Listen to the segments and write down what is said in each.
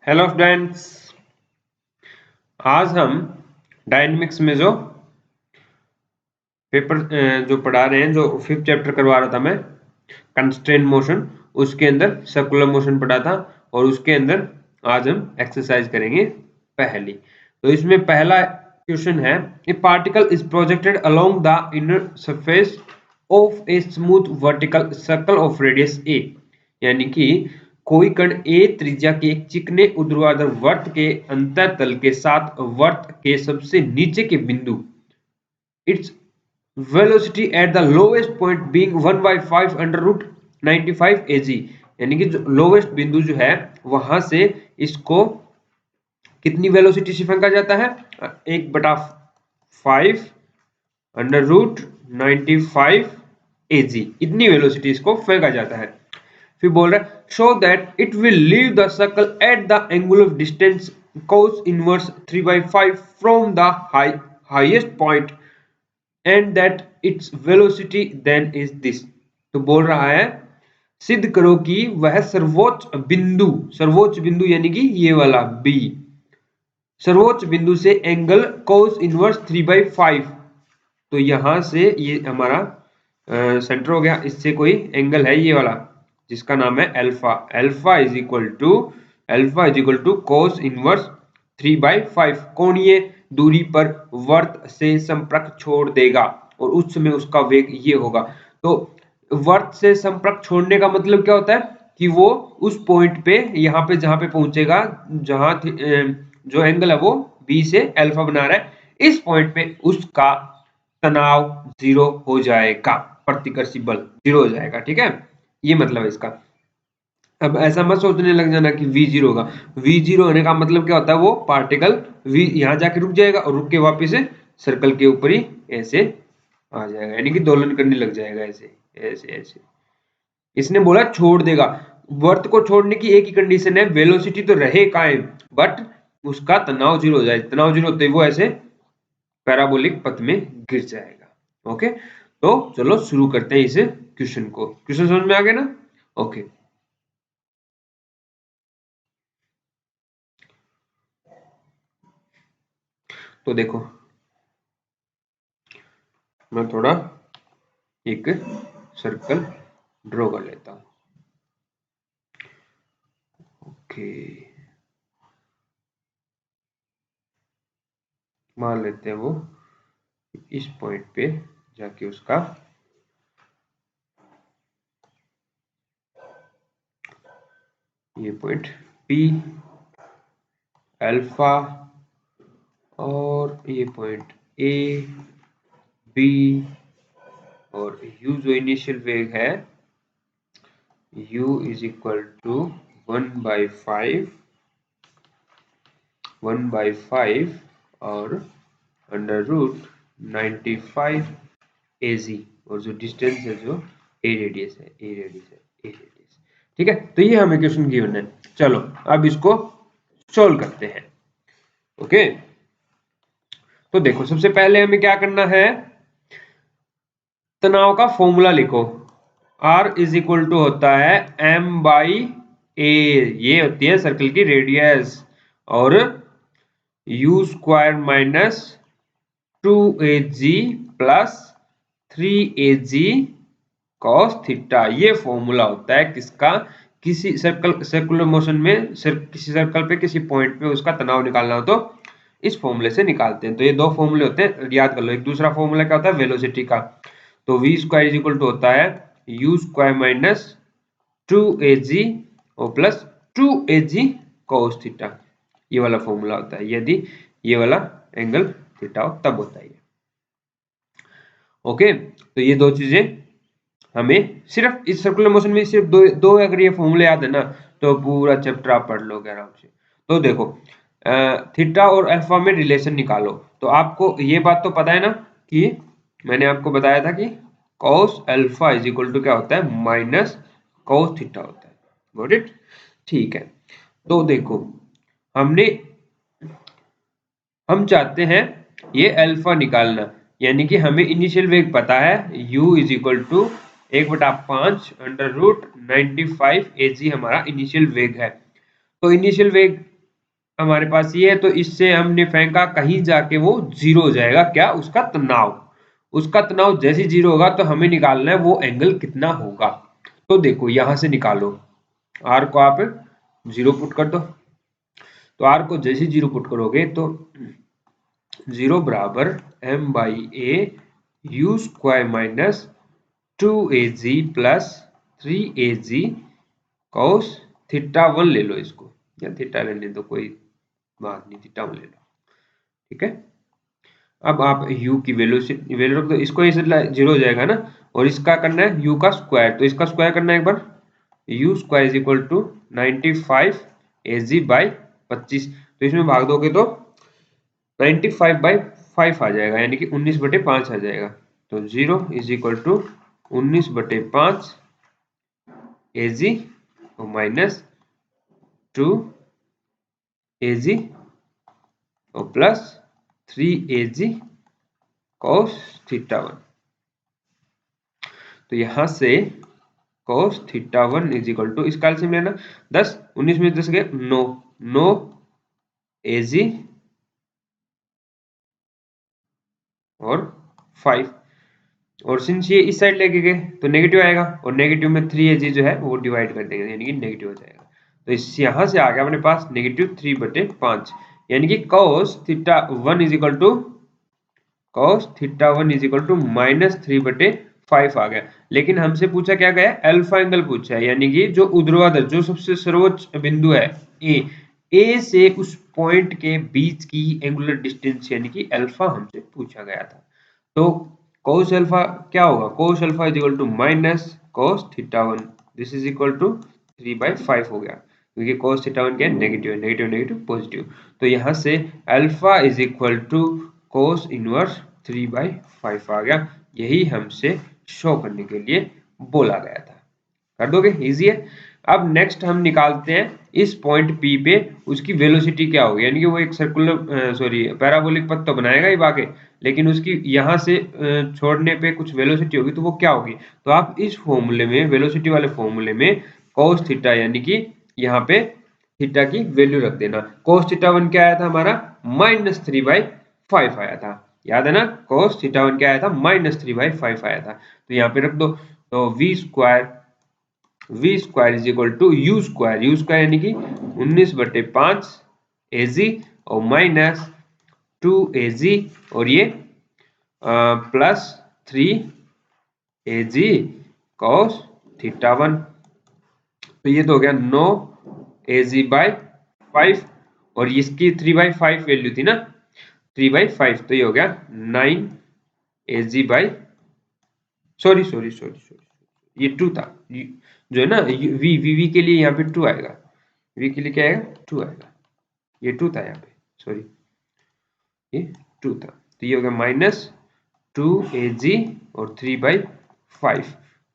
Hello students, आज हम dynamics में जो पेपर जो पढ़ा रहे हैं, जो 5th चैप्टर करवा रहा था मैं, कंस्ट्रेंट मोशन, उसके अंदर सर्कुलर मोशन पढ़ा था और उसके अंदर आज हम एक्सरसाइज करेंगे पहली। तो इसमें पहला क्वेश्चन है, a particle is projected along the inner surface of a smooth vertical circle of radius a, यानी कि कोई कण ए त्रिज्या के एक चिकने ऊर्ध्वाधर वृत्त के अंतःतल के साथ वृत्त के सबसे नीचे के बिंदु its velocity at the lowest point being 1/5 under root 95 AG, यानी कि जो लोवेस्ट बिंदु जो है वहां से इसको कितनी वेलोसिटी से फेंका जाता है, 1/5 अंडर रूट 95 AG, इतनी वेलोसिटी इसको फेंका जाता है। फिर बोल रहा है show that it will leave the circle at the angular distance cos inverse 3/5 from the highest point and that its velocity then is this. तो बोल रहा है सिद्ध करो कि वह सर्वोच्च बिंदु यानी कि ये वाला बी, सर्वोच्च बिंदु से एंगल cos इनवर्स 3/5, तो यहां से ये हमारा सेंटर हो गया, इससे कोई एंगल है ये वाला जिसका नाम है alpha. Alpha is equal to cos inverse 3/5 कोणीय दूरी पर वृत्त से संपर्क छोड़ देगा और उस समय उसका वेग ये होगा। तो वृत्त से संपर्क छोड़ने का मतलब क्या होता है कि वो उस पॉइंट पे यहाँ पे जहां पे पहुंचेगा, जहां जो एंगल है वो बी से अल्फा बना रहा है, इस पॉइंट पे उसका तनाव जीरो हो जाएगा, प्रतिकर्षी बल जीरो हो जाएगा। ठीक है, ये मतलब है इसका। अब ऐसा मत सोचने लग जाना कि v जीरो होगा। v जीरो होने का मतलब क्या होता है, वो पार्टिकल v यहां जाके रुक जाएगा और रुक के वापिस से सर्कल के ऊपर ही ऐसे आ जाएगा, यानी कि दोलन करने लग जाएगा ऐसे ऐसे ऐसे। इसने बोला छोड़ देगा, वर्त को छोड़ने की एक ही कंडीशन है, वेलोसिटी तो रहे कायम बट उसका तनाव जीरो हो जाए। तनाव जीरो होते वो ऐसे पैराबोलिक पथ में गिर जाएगा। ओके, तो चलो शुरू करते हैं इस क्वेश्चन को। क्वेश्चन समझ में आ गया ना? ओके, तो देखो मैं थोड़ा एक सर्कल ड्रॉ कर लेता हूं। ओके, मान लेते हैं वो इस पॉइंट पे जाके उसका ये पॉइंट P अल्फा और ये पॉइंट A B और U जो इनिशियल वेग है U इज इक्वल टू 1/5 और अंडर रूट 95 AG, और जो डिस्टेंस है जो A रेडियस है, A रेडियस। ठीक है, तो ये हमें क्वेश्चन गिवन है। चलो अब इसको सॉल्व करते हैं। ओके, तो देखो सबसे पहले हमें क्या करना है, तनाव का फॉर्मूला लिखो। R इज इक्वल टू होता है m/a, ये होती है सर्कल की रेडियस, और u square minus 2ag plus 3ag cos theta, ये फॉर्मूला होता है किसका, किसी सर्कुलर मोशन में किसी सर्कल पे किसी पॉइंट पे उसका तनाव निकालना हो तो इस फॉर्मूले से निकालते हैं। तो ये दो फॉर्मूले होते हैं, याद कर लो। एक दूसरा फॉर्मूला क्या होता है, वेलोसिटी का, तो v square is equal to होता है u स्क्वायर माइनस 2ag और प्लस 2ag cos थीटा, ये वाला फॉर्मूला होता है यदि ये वाला एंगल थीटा हो तब होता है। ओके, तो ये दो चीजें हमें सिर्फ इस सर्कुलर मोशन में सिर्फ दो अगर ये फॉर्मूले याद है ना तो पूरा चैप्टर आप पढ़ लोगे आराम से। तो देखो थीटा और अल्फा में रिलेशन निकालो। तो आपको ये बात तो पता है ना कि मैंने आपको बताया था कि cos alpha is equal to क्या होता है, माइनस cos थीटा होता है। Got it? ठीक है, तो देखो हम चाहते हैं ये अल्फा निकालना, यानी कि हमें इनिशियल वेग पता है u is equal to 1/5 under root 95 AG हमारा इनिशियल वेग है। तो इनिशियल वेग हमारे पास ये है, तो इससे हमने फेंका, कहीं जाके वो जीरो हो जाएगा। क्या? उसका तनाव। उसका तनाव जैसे जीरो होगा तो हमें निकालना है वो एंगल कितना होगा। तो देखो यहां से निकालो, आर को आप जीरो पुट कर दो। तो आर को जैसे जीरो पुट करोगे तो जीरो बराबर m by a u square minus 2az plus 3az cos theta 1 ले लो इसको, या थीटा लेने दो, कोई बात नहीं, थीटा 1 ले लो। ठीक है, अब आप u की वैल्यू रख दो, इसको ऐसे जीरो हो जाएगा ना, और इसका करना है u का स्क्वायर, तो इसका स्क्वायर करना है एक बार, u square is equal to 95 az by 25, तो इसमें भाग दोगे तो 95 बाई 5 आ जाएगा, यानी कि 19/5 आ जाएगा। तो 0 इज इक्वल टू 19/5 az और माइनस 2az और प्लस 3az cos थीटा 1। तो यहां से cos theta 1 is equal to, इसका एलसीएम लेना, 10 19 में 10 गए 9 9 az और 5, और सिंस ये इस साइड लेके गए तो नेगेटिव आएगा, और नेगेटिव में 3az जो है वो डिवाइड कर देंगे, यानी कि नेगेटिव हो जाएगा। तो इस यहां से आ गया अपने पास नेगेटिव 3/5, यानी कि cos theta 1 is equal to cos theta 1 is equal to minus 3/5 आ गया। लेकिन हमसे पूछा क्या गया? अल्फा एंगल पूछा है, यानी कि जो ऊर्ध्वाधर, जो सबसे सर्वोच्च बिंदु है ए से उस पॉइंट के बीच की एंगुलर डिस्टेंस, यानी कि अल्फा हमसे पूछा गया था। तो cos अल्फा क्या होगा? cos alpha is equal to minus cos theta 1, this is equal to 3/5 हो गया, क्योंकि cos थीटा 1 क्या है? नेगेटिव है, नेगेटिव नेगेटिव पॉजिटिव। तो यहाँ से alpha is equal to cos inverse 3/5 आ गया। यही हमसे शो करने के लिए बोला गया था। कर दोगे? इजी है। अब नेक्स्ट हम निकालते हैं इस पॉइंट P पे उसकी वेलोसिटी क्या होगी, यानी कि वो एक सर्कुलर सॉरी पैराबोलिक पथ तो बनाएगा ही आगे, लेकिन उसकी यहाँ से छोड़ने पे कुछ वेलोसिटी होगी, तो वो क्या होगी? तो आप इस फॉर्मूले में, वेलोसिटी वाले फॉर्मूले में cos थीटा, यानी कि यहाँ पे थीटा की वैल्यू रख देना। cos थीटा 1 क्या आया था हमारा? -3/5 आया था, याद है ना? cos थीटा 1 क्या आया था? -3/5 आया था। तो यहाँ पे रख दो, तो v square is equal to u square यानी कि 19/5 az और माइनस 2az और ये प्लस 3az cos थीटा 1। तो ये तो हो गया 9az/5, और इसकी 3/5 वैल्यू थी ना, 3/5, तो ये हो गया 9az by, sorry sorry sorry sorry, ये 2 था, जो है ना वी के लिए यहाँ पे 2 आएगा, वी के लिए क्या आएगा? 2 आएगा, ये 2 था यहाँ पे, सॉरी ये 2 था। तो ये हो गया -2az और 3/5,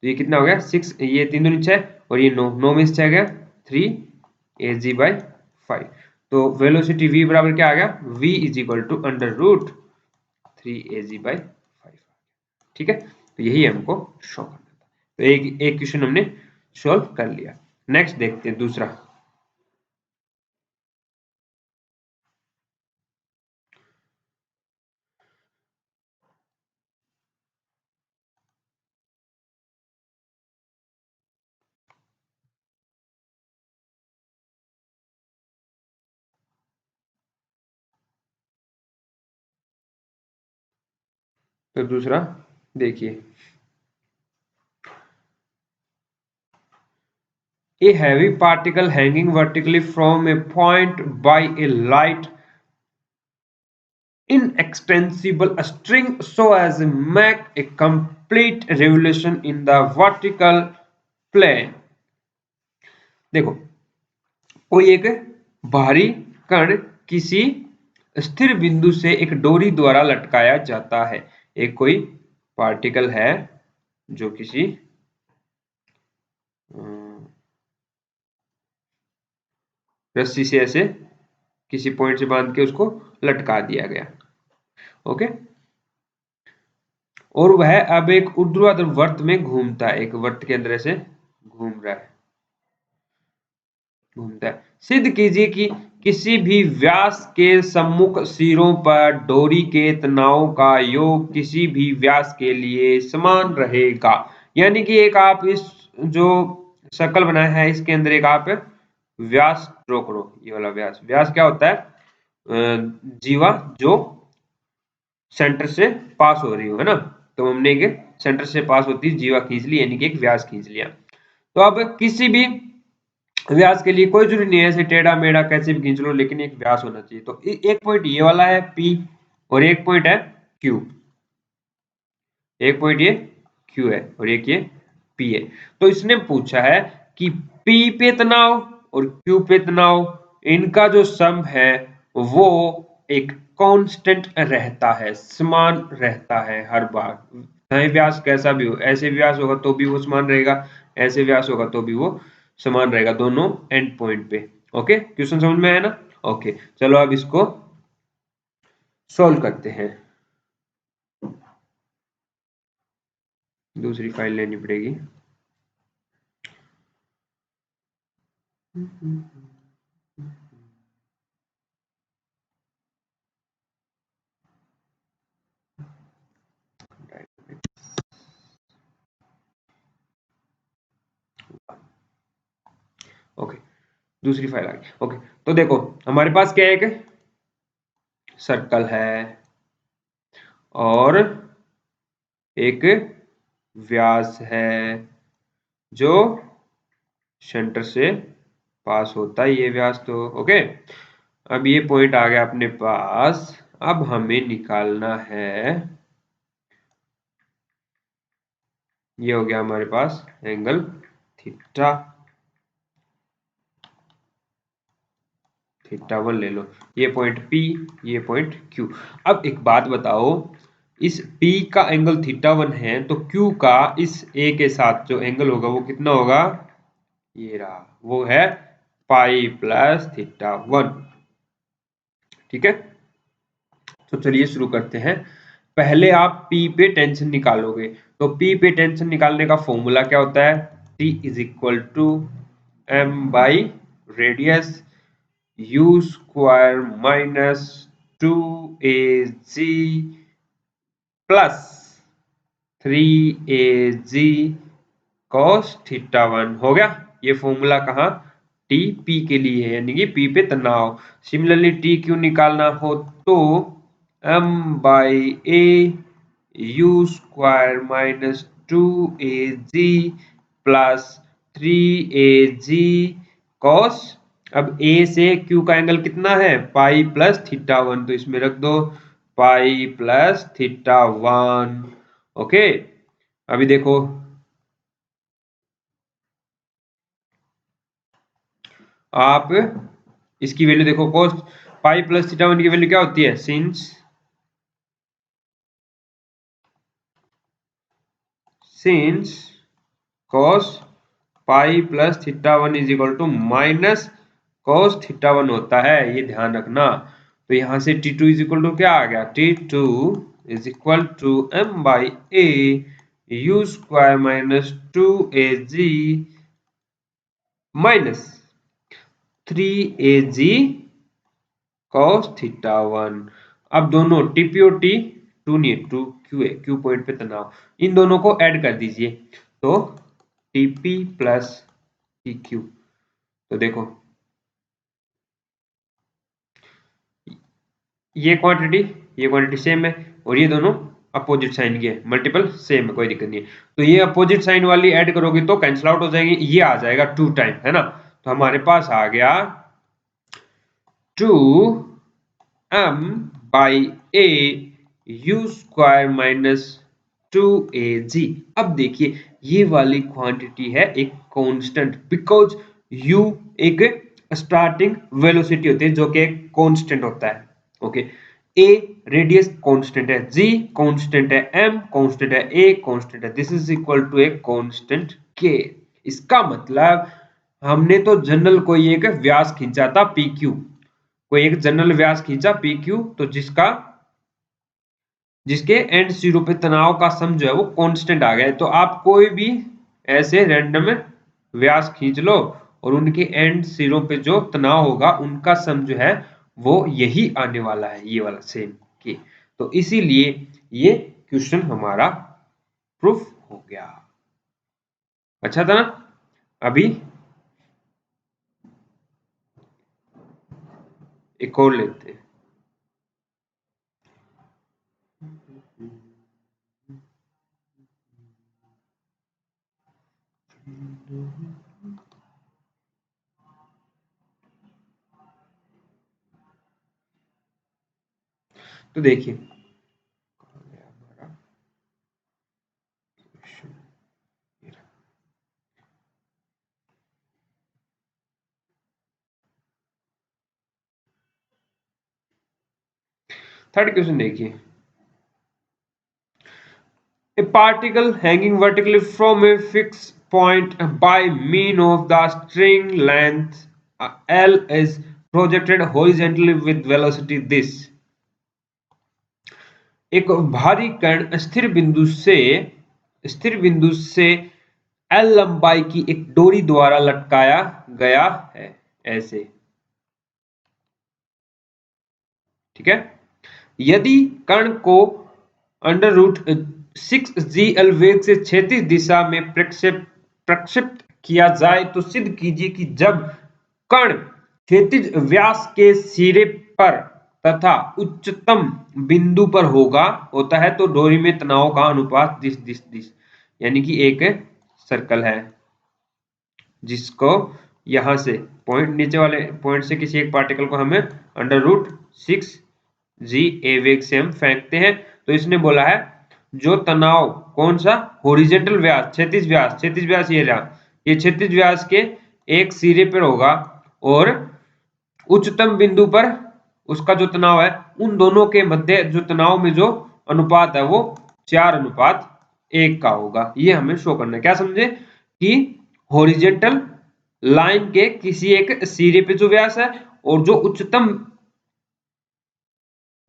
तो ये कितना हो गया? 6, ये 3 दूनी 6 और ये 9, 9 में से आ गया 3az/5। तो वेलोसिटी v बराबर क्या आ गया? v is equal to √3az/5। ठीक है, तो यही हमको शो करना था। तो एक क्वेश्चन हमने सॉल्व कर लिया। नेक्स्ट देखते हैं दूसरा। तो दूसरा देखिए, a heavy particle hanging vertically from a point by a light inextensible string so as to make a complete revolution in the vertical plane। देखो, कोई एक भारी कण किसी स्थिर बिंदु से एक डोरी द्वारा लटकाया जाता है। एक कोई पार्टिकल है जो किसी रस्सी से ऐसे किसी पॉइंट से बांध के उसको लटका दिया गया, ओके, और वह अब एक ऊर्ध्वाधर वर्त में घूमता है, एक वर्त के अंदर ऐसे घूम रहा है, घूमता है। सिद्ध कीजिए कि किसी भी व्यास के सम्मुख सिरों पर डोरी के तनाव का योग किसी भी व्यास के लिए समान रहेगा। यानी कि एक आप इस जो सर्कल बनाया है इसके अंदर एक आप व्यास ड्रॉ करो। ये वाला व्यास, व्यास क्या होता है? जीवा जो सेंटर से पास हो रही हो, है ना। तो हमने एक सेंटर से पास होती जीवा खींच ली, यानी कि एक व्यास खींच लिया। तो अब किसी भी व्यास के लिए कोई जरूरी नहीं है ऐसे टेढ़ा मेढ़ा कैसे भी खींच लो, लेकिन एक व्यास होना चाहिए। तो एक पॉइंट ये वाला है P और एक पॉइंट है Q। एक पॉइंट ये Q है और एक ये P है। तो इसने पूछा है कि P पे तनाव और Q पे तनाव, इनका जो सम है वो एक कांस्टेंट रहता है, समान रहता है हर बार, चाहे व्यास कैसा भी हो। ऐसे व्यास होगा तो भी वो समान रहेगा, ऐसे व्यास होगा तो भी वो समान रहेगा, दोनों एंड पॉइंट पे। ओके, क्वेश्चन समझ में आया ना? ओके, चलो अब इसको सॉल्व करते हैं। दूसरी फाइल लेनी पड़ेगी। ओके, दूसरी फाइल आ गई। ओके, तो देखो हमारे पास क्या है, एक सर्कल है और एक व्यास है जो सेंटर से पास होता है, ये व्यास। तो ओके, अब ये पॉइंट आ गया अपने पास। अब हमें निकालना है, ये हो गया हमारे पास एंगल थीटा, थीटा 1 ले लो। ये पॉइंट P, ये पॉइंट Q। अब एक बात बताओ, इस P का एंगल थीटा 1 है तो Q का इस A के साथ जो एंगल होगा वो कितना होगा? ये रहा, वो है पाई प्लस थीटा 1। ठीक है, तो चलिए शुरू करते हैं। पहले आप P पे टेंशन निकालोगे, तो P पे टेंशन निकालने का फॉर्मूला क्या होता है? T is equal to M by radius u square minus 2az plus 3az cos theta 1 हो गया। ये फॉर्मूला कहाँ? टी पी के लिए है, यानी कि पी पे तनाव। सिमिलरली टी क्यू निकालना हो तो m by a u square minus 2az plus 3az cos, अब ए से क्यू का एंगल कितना है? पाई प्लस थीटा 1, तो इसमें रख दो पाई प्लस थीटा 1। ओके, अभी देखो आप इसकी वैल्यू देखो, cos पाई प्लस थीटा 1 की वैल्यू क्या होती है? Since cos pi plus theta 1 is equal to minus cos theta 1 होता है, ये ध्यान रखना। तो यहां से T2 इज इक्वल टू क्या आ गया? T2 is equal to m by a u square minus 2az minus 3az cos theta 1। अब दोनों टीपी और टी, टू नहीं है, टू क्यू है, क्यू पॉइंट पे तनाव, इन दोनों को ऐड कर दीजिए तो टीपी प्लस टी क्यू। तो देखो ये क्वांटिटी सेम है और ये दोनों अपोजिट साइन की है, मल्टीपल सेम है, कोई दिक्कत नहीं है। तो ये अपोजिट साइन वाली ऐड करोगे तो कैंसिल आउट हो जाएंगे, ये आ जाएगा 2 टाइम, है ना। तो हमारे पास आ गया 2m by a u square minus 2az। अब देखिए ये वाली क्वांटिटी है एक कांस्टेंट, बिकॉज u एक स्टार्टिंग वेलोसिटी होती है जो कि एक कांस्टेंट होता है। ओके, a रेडियस कांस्टेंट है, g कांस्टेंट है, m कांस्टेंट है, a कांस्टेंट है, this is equal to a constant k। इसका मतलब हमने तो जनरल कोई एक व्यास खींचा था pq, कोई एक जनरल व्यास खींचा pq, तो जिसके एंड जीरो पे तनाव का सम जो है वो कांस्टेंट आ गया है। तो आप कोई भी ऐसे रैंडम व्यास खींच लो और उनके एंड सिरों पे जो तनाव होगा उनका सम जो है वो यही आने वाला है, ये वाला सेम के। तो इसीलिए ये क्वेश्चन हमारा प्रूफ हो गया। अच्छा था ना। अभी एक और लेते हैं। तो देखिए थर्ड क्वेश्चन देखिए। A particle hanging vertically from a fixed point by mean of the string length L is projected horizontally with velocity this। एक भारी कण स्थिर बिंदु से L लंबाई की एक डोरी द्वारा लटकाया गया है ऐसे। ठीक है। यदि कण को अंडर रूट 6GL वेग से क्षैतिज दिशा में प्रक्षेपित किया जाए तो सिद्ध कीजिए कि जब कण क्षैतिज व्यास के सिरे पर तथा उच्चतम बिंदु पर होता है तो डोरी में तनाव का अनुपात दिस यानी कि एक सर्कल है जिसको यहां से पॉइंट नीचे वाले पॉइंट से किसी एक पार्टिकल को हमें अंडर रूट 6G वेग से हम फेंकते हैं। तो इसने बोला है जो तनाव कौन सा हॉरिजॉन्टल व्यास क्षैतिज व्यास ये रहा, ये क्षैतिज व्यास के एक सिरे पर होगा और उच्चतम बिंदु पर उसका जो तनाव है उन दोनों के मध्य जो तनाव में जो अनुपात है वो 4:1 का होगा। ये हमें शो करना है। क्या समझे कि हॉरिजॉन्टल लाइन के किसी एक सिरे पे जो व्यास है और जो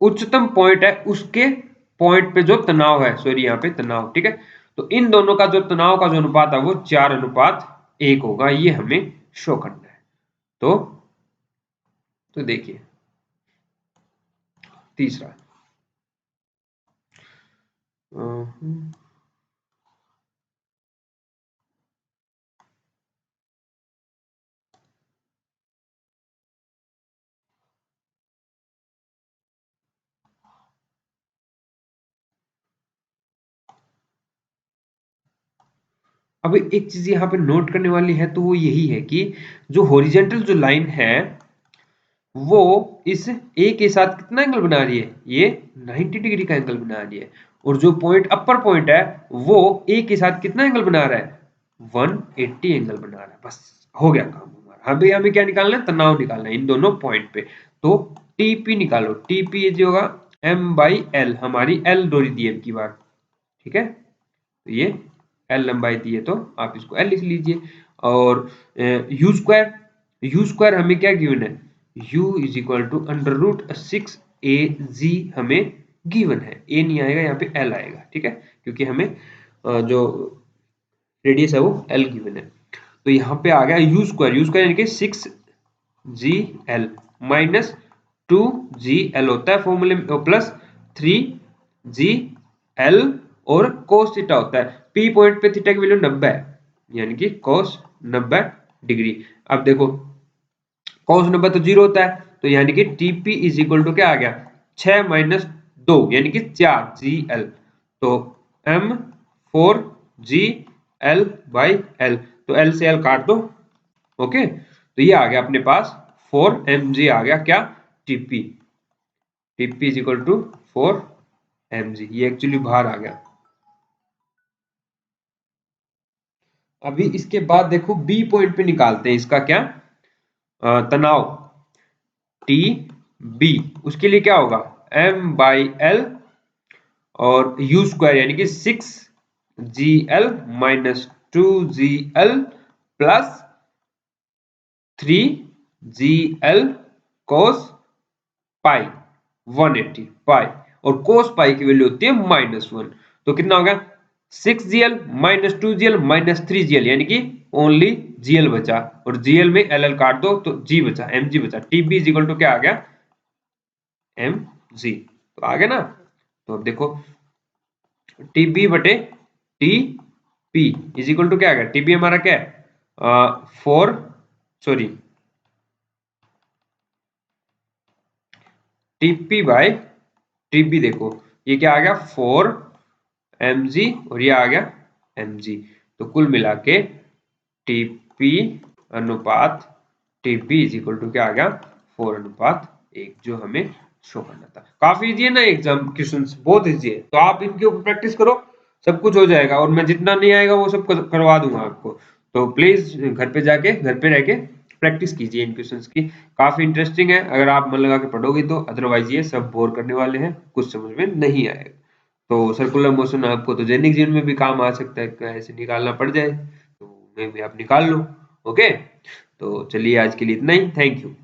उच्चतम पॉइंट है उसके पॉइंट पे जो तनाव है, सॉरी यहाँ पे तनाव, ठीक है। तो इन दोनों का जो तनाव का जो अनुपात है वो 4:1 होगा। ये हमें शो करना है। तो देखिए तीसरा अब एक चीज यहाँ पे नोट करने वाली है तो वो यही है कि जो हॉरिजॉन्टल जो लाइन है वो इस ए के साथ कितना एंगल बना रही है, ये 90 डिग्री का एंगल बना रही है। और जो पॉइंट अपर पॉइंट है वो ए के साथ कितना एंगल बना रहा है, 180 एंगल बना रहा है। बस हो गया काम हमारा। अभी हमें क्या निकालना है, तनाव निकालना है इन दोनों पॉइंट पे। तो टीपी निकालो, टीपी जो होगा M/L, हमारी L डोरी दी है की बार, ठीक है। तो ये L लंबाई दी है तो आप इसको L लिख लीजिए। और यू स्क्वायर हमें क्या गिवन है, U is equal to under root 6AG हमें गिवन है। A नहीं आएगा यहाँ पे L आएगा, ठीक है, क्योंकि हमें जो रेडियस है वो L गिवन है। तो यहाँ पे आ गया यू स्क्वायर यानी कि 6GL माइनस 2GL होता है फॉर्मूले में, प्लस 3GL और cos थीटा होता है। P पॉइंट पे थीटा की वैल्यू 90 है यानी कि cos 90 डिग्री। अब देखो cos 90 तो 0 होता है तो यानी कि TP इज इक्वल टू क्या आ गया, 6 माइनस 2 यानी कि 4GL। तो M4GL/L, तो L से L काट दो। ओके, तो ये आ गया अपने पास 4mg आ गया क्या, TP is equal to 4mg। ये एक्चुअली बाहर आ गया। अभी इसके बाद देखो बी पॉइंट पे निकालते हैं इसका क्या तनाव TB। उसके लिए क्या होगा M/L और U स्क्वायर यानी कि 6GL minus 2GL plus 3GL cos पाई 180 पाई, और cos पाई की वैल्यू होती है -1। तो कितना हो गया 6GL minus 2GL minus 3GL यानी कि ओनली जीएल बचा और जीएल में एलएल काट दो तो जी बचा, एमजी बचा। टीबी इज इक्वल टू क्या आ गया, एमजी। तो आ गया ना। तो अब देखो टीबी बटे टीपी इज इक्वल टू क्या आ गया, टीबी हमारा क्या है 4 सॉरी टीपी बाय टीबी, देखो ये क्या आ गया 4 mg और ये आ गया mg। तो कुल मिला के टीपी अनुपात टीपी इज इक्वल टू क्या आ गया 4:1, जो हमें शो करना था। काफी इजी है ना एग्जाम क्वेश्चंस, बहुत इजी है। तो आप इनके ऊपर प्रैक्टिस करो, सब कुछ हो जाएगा और मैं जितना नहीं आएगा वो सब करवा दूंगा आपको। तो प्लीज घर पे जाके घर पे रह के प्रैक्टिस कीजिए इन क्वेश्चंस की, काफी इंटरेस्टिंग है अगर आप मन लगा के पढ़ोगे तो। अदरवाइज ये सब बोर करने वाले हैं, कुछ समझ में नहीं आएगा। तो सर्कुलर मोशन आपको तो दैनिक जीवन में भी काम आ सकता है, कैसे निकालना पड़ जाए तो मैं भी आप निकाल लो। ओके, तो चलिए आज के लिए इतना ही, थैंक यू।